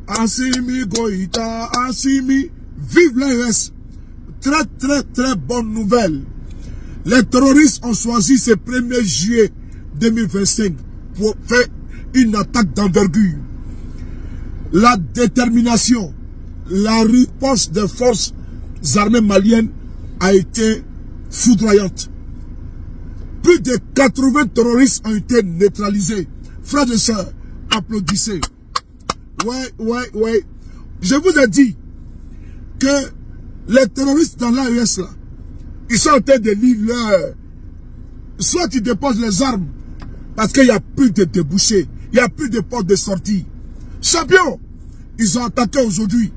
Assimi Goïta, Assimi, vive l'AES. Très très très bonne nouvelle. Les terroristes ont choisi ce 1er juillet 2025 pour faire une attaque d'envergure. La détermination, la riposte des forces armées maliennes a été foudroyante. Plus de 80 terroristes ont été neutralisés. Frères et sœurs, applaudissez. Ouais. Je vous ai dit que les terroristes dans l'AES là, ils sont en train de lire leur... Soit ils déposent les armes, parce qu'il n'y a plus de débouchés, il n'y a plus de portes de sortie. Champion, ils ont attaqué aujourd'hui.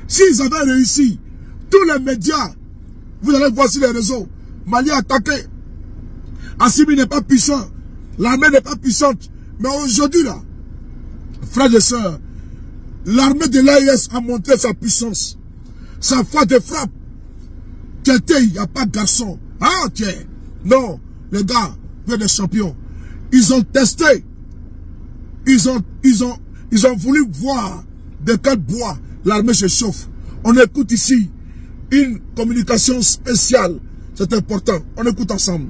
S'ils avaient réussi, tous les médias, vous allez voir sur les réseaux, Mali a attaqué. Assimi n'est pas puissant, l'armée n'est pas puissante. Mais aujourd'hui là, frères et sœurs, l'armée de l'AES a montré sa puissance, sa foi de frappe. Il n'y a pas de garçon. Ah, tiens. Non, les gars, vous êtes des champions. Ils ont testé. Ils ont voulu voir de quel bois l'armée se chauffe. On écoute ici une communication spéciale. C'est important. On écoute ensemble.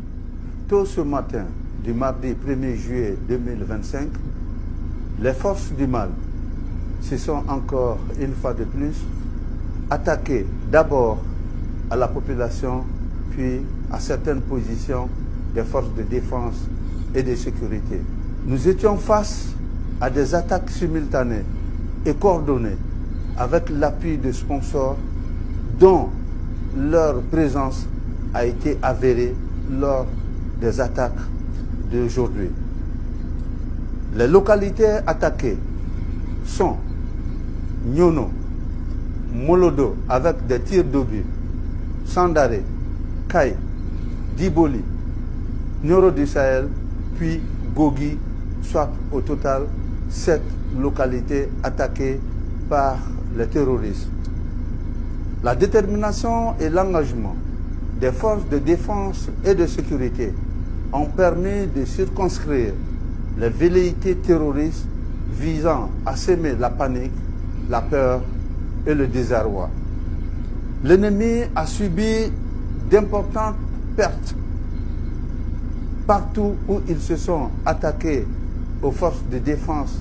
Tôt ce matin, du mardi 1er juillet 2025, les forces du mal se sont encore une fois de plus attaquées d'abord à la population, puis à certaines positions des forces de défense et de sécurité. Nous étions face à des attaques simultanées et coordonnées avec l'appui de sponsors dont leur présence a été avérée lors des attaques d'aujourd'hui. Les localités attaquées sont Nyono, Molodo avec des tirs d'obus, Sandare, Kai, Diboli, Nyoro du Sahel, puis Gogi, soit au total 7 localités attaquées par les terroristes. La détermination et l'engagement des forces de défense et de sécurité ont permis de circonscrire les velléités terroristes visant à semer la panique, la peur et le désarroi. L'ennemi a subi d'importantes pertes partout où ils se sont attaqués aux forces de défense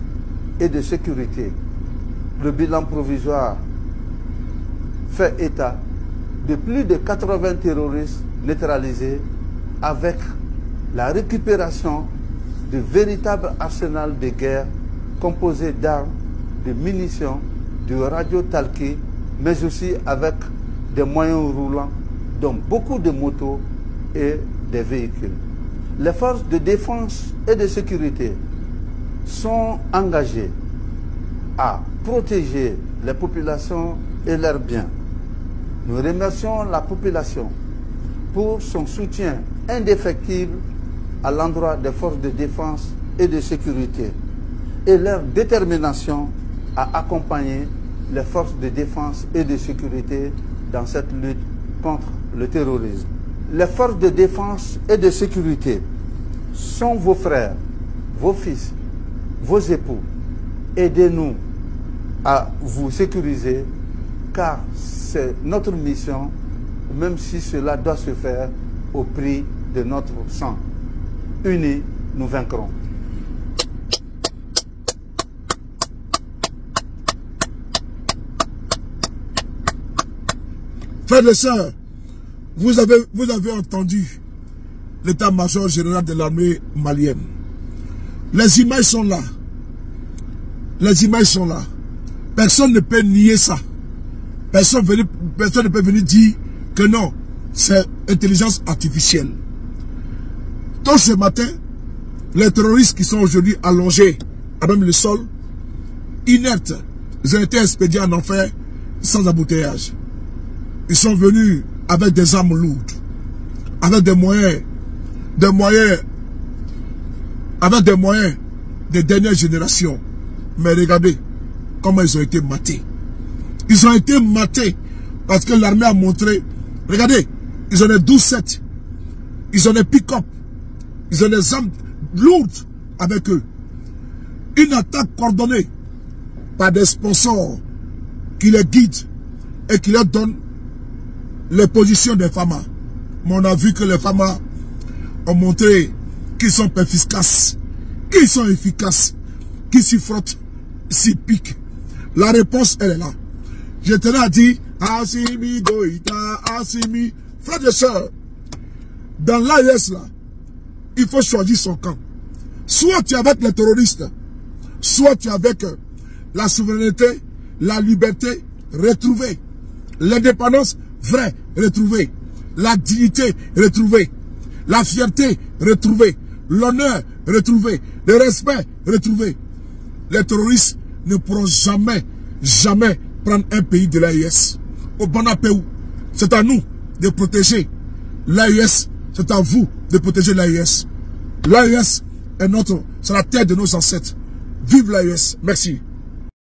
et de sécurité. Le bilan provisoire fait état de plus de 80 terroristes neutralisés avec la récupération de véritables arsenals de guerre composés d'armes, de munitions, de radiotalqués, mais aussi avec des moyens roulants, dont beaucoup de motos et des véhicules. Les forces de défense et de sécurité sont engagées à protéger les populations et leurs biens. Nous remercions la population pour son soutien indéfectible à l'endroit des forces de défense et de sécurité et leur détermination à accompagner les forces de défense et de sécurité dans cette lutte contre le terrorisme. Les forces de défense et de sécurité sont vos frères, vos fils, vos époux. Aidez-nous à vous sécuriser, car c'est notre mission, même si cela doit se faire au prix de notre sang. Unis, nous vaincrons. Frères et sœurs, vous avez entendu l'état-major général de l'armée malienne. Les images sont là. Les images sont là. Personne ne peut nier ça. Personne ne peut venir dire que non, c'est intelligence artificielle. Tôt ce matin, les terroristes qui sont aujourd'hui allongés à même le sol, inertes, ils ont été expédiés en enfer sans embouteillage. Ils sont venus avec des armes lourdes, avec des moyens de dernière génération. Mais regardez comment ils ont été matés. Ils ont été matés parce que l'armée a montré. Regardez, ils ont des 12-7. Ils ont des pick-up. Ils ont des armes lourdes avec eux. Une attaque coordonnée. par des sponsors qui les guident et qui leur donnent les positions des femmes. Mais on a vu que les femmes ont montré qu'ils sont efficaces, qu'ils sont efficaces, qu'ils s'y frottent, s'y piquent. La réponse, elle est là. Je tenais à dire, Assimi Goïta, Assimi, frères et sœurs, dans l'AES là, il faut choisir son camp. Soit tu es avec les terroristes, soit tu es avec la souveraineté, la liberté retrouvée, l'indépendance vraie retrouvée, la dignité retrouvée, la fierté retrouvée, l'honneur retrouvé, le respect retrouvé. Les terroristes ne pourront jamais, jamais prendre un pays de l'AES. Au Banapéou, c'est à nous de protéger l'AES, c'est à vous de protéger l'AES. L'AES est c'est la terre de nos ancêtres. Vive l'AES. Merci.